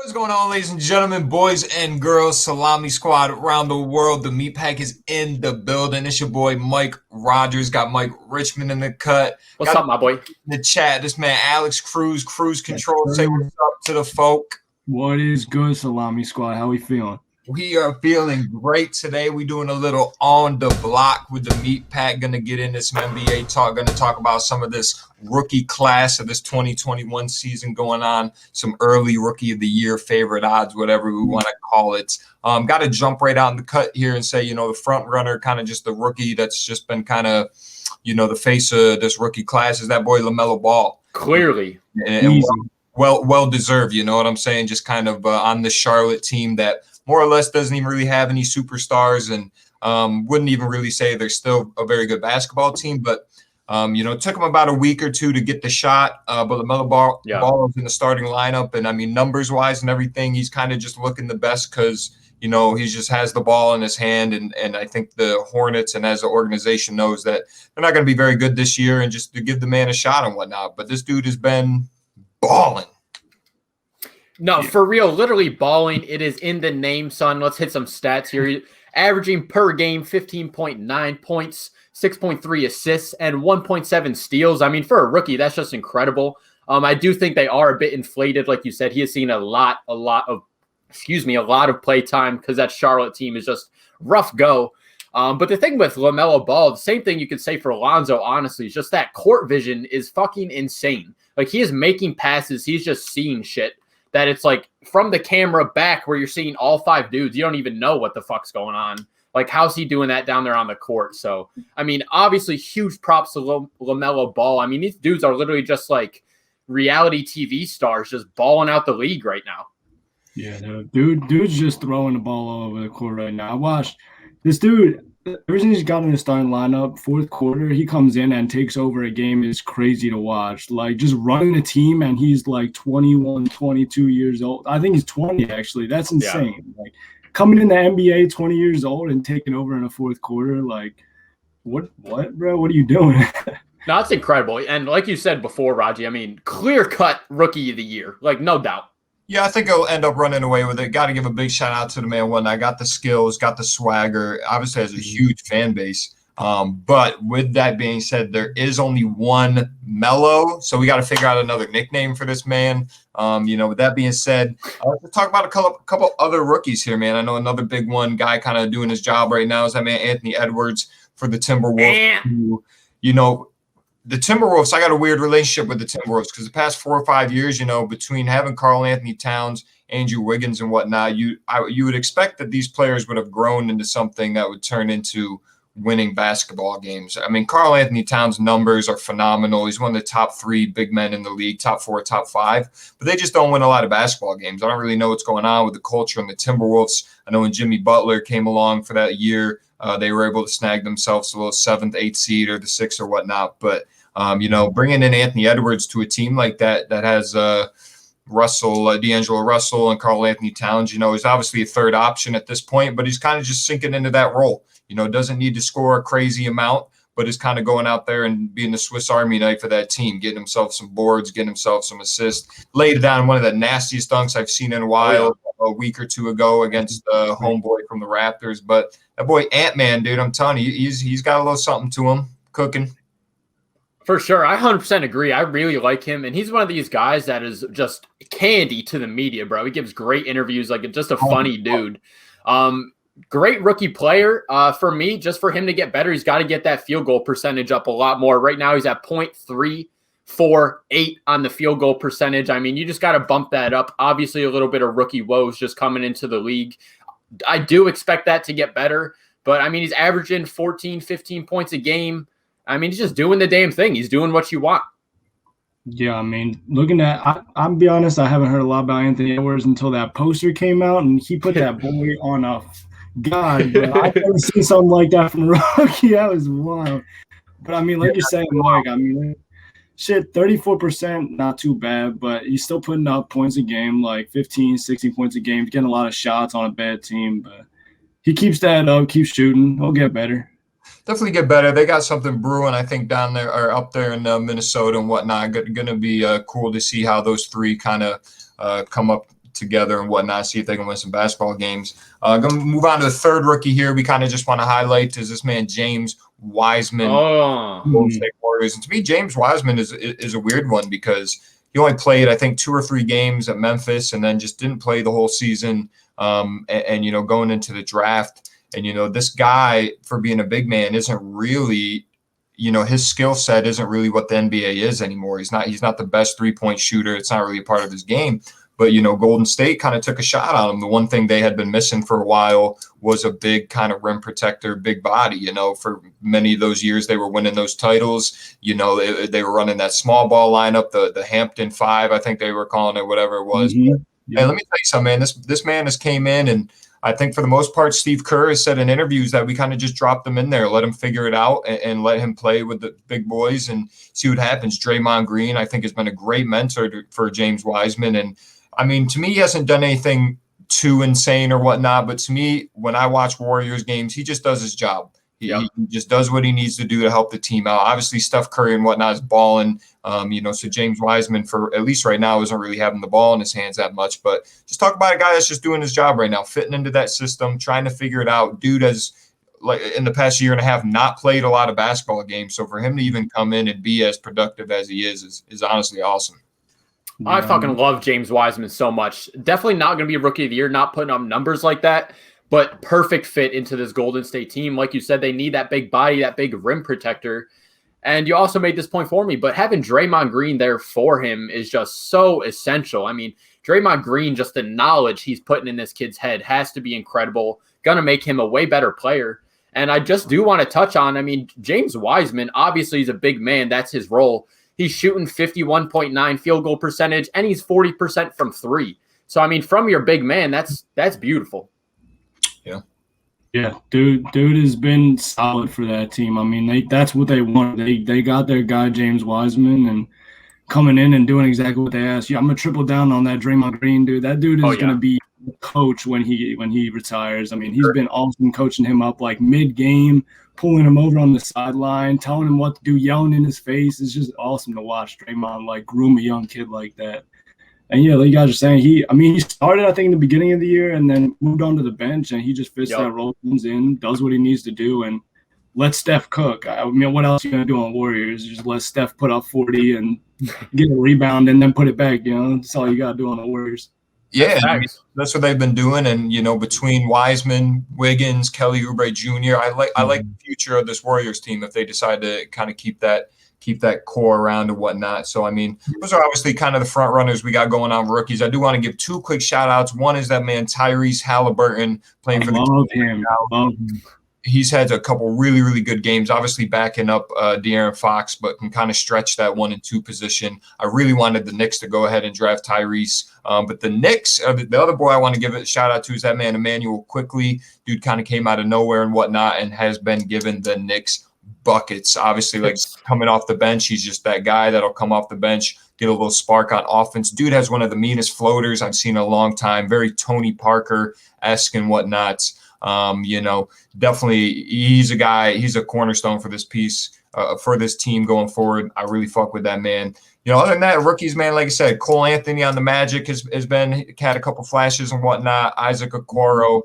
What's going on, ladies and gentlemen, boys and girls, Salami squad around the world? The meat pack is in the building. It's your boy Mike Rogers. Got Mike Richman in the cut. What's up, my boy? In the chat, this man Alex Cruz, Cruise Control. Say what's up to the folk. What is good, Salami squad? How we feeling? We are feeling great today. We're doing a little on the block with the meat pack. Going to get into some NBA talk. Going to talk about some of this rookie class of this 2021 season going on. Some early rookie of the year favorite odds, whatever we want to call it. Got to jump right out in the cut here and say, the front runner, kind of just the rookie that's just been kind of, the face of this rookie class is that boy LaMelo Ball. Clearly. And well deserved, you know what I'm saying? Just kind of on the Charlotte team that more or less doesn't even really have any superstars and wouldn't even really say they're still a very good basketball team. But, it took him about a week or two to get the shot. But LaMelo Ball is in the starting lineup. And, numbers-wise and everything, he's kind of just looking the best because, he just has the ball in his hand. And I think the Hornets and as an organization knows that they're not going to be very good this year and just to give the man a shot and whatnot. But this dude has been balling. No, for real, literally balling. It is in the name, son. Let's hit some stats here. Averaging per game 15.9 points, 6.3 assists, and 1.7 steals. For a rookie, that's just incredible. I do think they are a bit inflated. Like you said, he has seen a lot of play time because that Charlotte team is just rough go. But the thing with LaMelo Ball, the same thing you could say for Alonzo, honestly, is just that court vision is fucking insane. Like, he is making passes. He's just seeing shit that it's like from the camera back where you're seeing all five dudes. You don't even know what the fuck's going on. Like, how's he doing that down there on the court? So, obviously huge props to LaMelo Ball. These dudes are literally just like reality TV stars just balling out the league right now. Yeah, dude's just throwing the ball all over the court right now. I watched this dude. Ever since he's got in the starting lineup, fourth quarter, he comes in and takes over a game. It's crazy to watch. Like, just running the team, and he's like 21, 22 years old. I think he's 20, actually. That's insane. Yeah. Like, coming in the NBA 20 years old and taking over in the fourth quarter, like, what, bro? What are you doing? No, it's incredible. And like you said before, Raji, clear-cut rookie of the year. Like, no doubt. Yeah, I think he'll end up running away with it. Got to give a big shout out to the man. One, I got the skills, got the swagger. Obviously, has a huge fan base. But with that being said, there is only one Mello, so we got to figure out another nickname for this man. With that being said, let's talk about a couple other rookies here, man. I know another big one guy kind of doing his job right now is that man Anthony Edwards for the Timberwolves. The Timberwolves, I got a weird relationship with the Timberwolves because the past 4 or 5 years, between having Karl Anthony Towns, Andrew Wiggins, and whatnot, you would expect that these players would have grown into something that would turn into winning basketball games. Karl Anthony Towns' numbers are phenomenal. He's one of the top 3 big men in the league, top 4, top 5, but they just don't win a lot of basketball games. I don't really know what's going on with the culture in the Timberwolves. I know when Jimmy Butler came along for that year, they were able to snag themselves a little 7th, 8th seed or the 6th or whatnot, but bringing in Anthony Edwards to a team like that has D'Angelo Russell and Karl Anthony Towns, he's obviously a third option at this point, but he's kind of just sinking into that role. Doesn't need to score a crazy amount, but is kind of going out there and being the Swiss Army knife for that team, getting himself some boards, getting himself some assists. Laid down one of the nastiest dunks I've seen in a while, a week or two ago against the homeboy from the Raptors. But that boy Ant-Man, dude, I'm telling you, he's got a little something to him, cooking. For sure. I 100% agree. I really like him. And he's one of these guys that is just candy to the media, bro. He gives great interviews, like just a funny dude. Great rookie player. For me, just for him to get better, he's got to get that field goal percentage up a lot more. Right now, he's at .348 on the field goal percentage. You just got to bump that up. Obviously, a little bit of rookie woes just coming into the league. I do expect that to get better. But, he's averaging 14, 15 points a game. He's just doing the damn thing. He's doing what you want. Yeah, looking at – I'll be honest, I haven't heard a lot about Anthony Edwards until that poster came out, and he put that boy on a – God, bro, I've never seen something like that from rookie. That was wild. But, like you're saying, Mike, 34%, not too bad, but he's still putting up points a game, like 15, 16 points a game, getting a lot of shots on a bad team. But he keeps that up, keeps shooting. He'll get better. Definitely get better. They got something brewing, I think, down there or up there in Minnesota and whatnot. Going to be cool to see how those three kind of come up together and whatnot, see if they can win some basketball games. Going to move on to the third rookie here. We kind of just want to highlight is this man, James Wiseman. Golden State Warriors. And to me, James Wiseman is a weird one because he only played, I think, 2 or 3 games at Memphis and then just didn't play the whole season. And you know, going into the draft, and you know, this guy, for being a big man, isn't really, you know, his skill set isn't really what the NBA is anymore. He's not the best 3-point shooter. It's not really a part of his game. But, you know, Golden State kind of took a shot on him. The one thing they had been missing for a while was a big kind of rim protector, big body. You know, for many of those years they were winning those titles. You know, they were running that small ball lineup, the Hampton 5, I think they were calling it, whatever it was. Mm-hmm. And let me tell you something, man. This man has came in, and I think for the most part, Steve Kerr has said in interviews that we kind of just dropped him in there, let him figure it out, and let him play with the big boys and see what happens. Draymond Green, I think, has been a great mentor for James Wiseman. And, I mean, to me, he hasn't done anything too insane or whatnot. But to me, when I watch Warriors games, he just does his job. He just does what he needs to do to help the team out. Obviously, Steph Curry and whatnot is balling. You know, so James Wiseman, for at least right now, isn't really having the ball in his hands that much. But just talk about a guy that's just doing his job right now, fitting into that system, trying to figure it out. Dude has, like, in the past year and a half, not played a lot of basketball games. So for him to even come in and be as productive as he is honestly awesome. I fucking love James Wiseman so much. Definitely not going to be a rookie of the year, not putting up numbers like that, but perfect fit into this Golden State team. Like you said, they need that big body, that big rim protector. And you also made this point for me, but having Draymond Green there for him is just so essential. I mean, Draymond Green, just the knowledge he's putting in this kid's head has to be incredible. Going to make him a way better player. And I just do want to touch on, I mean, James Wiseman, obviously he's a big man. That's his role. He's shooting 51.9 field goal percentage, and he's 40% from 3. So, I mean, from your big man, that's beautiful. Yeah, dude has been solid for that team. I mean, that's what they want. They got their guy James Wiseman and coming in and doing exactly what they asked. Yeah, I'm gonna triple down on that Draymond Green dude. That dude is gonna be a coach when he retires. I mean, he's been awesome coaching him up like mid-game, pulling him over on the sideline, telling him what to do, yelling in his face. It's just awesome to watch Draymond like groom a young kid like that. And yeah, like you guys are saying, he started, I think, in the beginning of the year and then moved on to the bench, and he just fits that role, comes in, does what he needs to do, and let Steph cook. I mean, what else are you going to do on Warriors? Just let Steph put up 40 and get a rebound and then put it back, you know? That's all you got to do on the Warriors. Yeah, I mean, that's what they've been doing. And, you know, between Wiseman, Wiggins, Kelly Oubre Jr., I like the future of this Warriors team if they decide to kind of keep that core around and whatnot. So, I mean, those are obviously kind of the front runners we got going on rookies. I do want to give 2 quick shout outs. One is that man, Tyrese Halliburton, playing for the team. Love him. He's had a couple really, really good games, obviously backing up De'Aaron Fox, but can kind of stretch that 1 and 2 position. I really wanted the Knicks to go ahead and draft Tyrese. But the Knicks, the other boy I want to give a shout out to is that man, Emmanuel Quickly. Dude kind of came out of nowhere and whatnot and has been given the Knicks buckets. Obviously, like coming off the bench, he's just that guy that'll come off the bench, get a little spark on offense. Dude has one of the meanest floaters I've seen in a long time. Very Tony Parker-esque and whatnot. You know, definitely he's a guy, he's a cornerstone for this piece, for this team going forward. I really fuck with that man. You know, other than that, rookies, man, like I said, Cole Anthony on the Magic has had a couple flashes and whatnot. Isaac Okoro,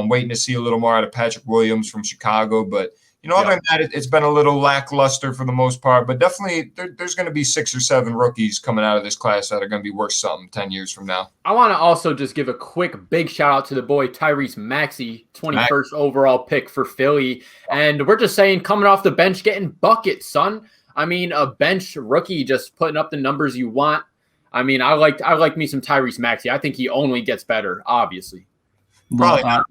waiting to see a little more out of Patrick Williams from Chicago, but you know, other than that, it's been a little lackluster for the most part, but definitely there's going to be 6 or 7 rookies coming out of this class that are going to be worth something 10 years from now. I want to also just give a quick big shout out to the boy Tyrese Maxey, 21st overall pick for Philly. And we're just saying, coming off the bench, getting buckets, son. I mean, a bench rookie just putting up the numbers you want. I mean, I like me some Tyrese Maxey. I think he only gets better, obviously. Probably not.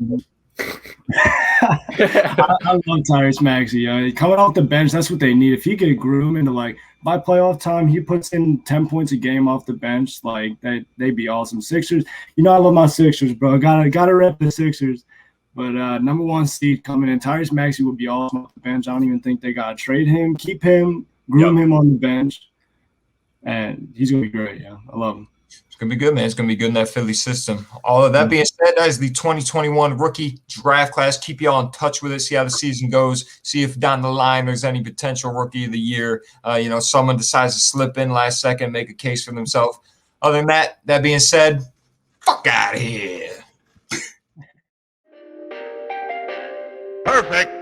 I love Tyrese Maxey. Coming off the bench, that's what they need. If he could groom into, like, by playoff time, he puts in 10 points a game off the bench, like, they'd be awesome. Sixers, you know I love my Sixers, bro. Gotta rep the Sixers. But number 1 seed coming in, Tyrese Maxey would be awesome off the bench. I don't even think they got to trade him. Keep him, groom him on the bench, and he's going to be great. Yeah, I love him. It's going to be good, man. It's going to be good in that Philly system. All of that being said, that is the 2021 rookie draft class. Keep you all in touch with it. See how the season goes. See if down the line there's any potential rookie of the year. You know, someone decides to slip in last second, make a case for themselves. Other than that being said, fuck out of here. Perfect.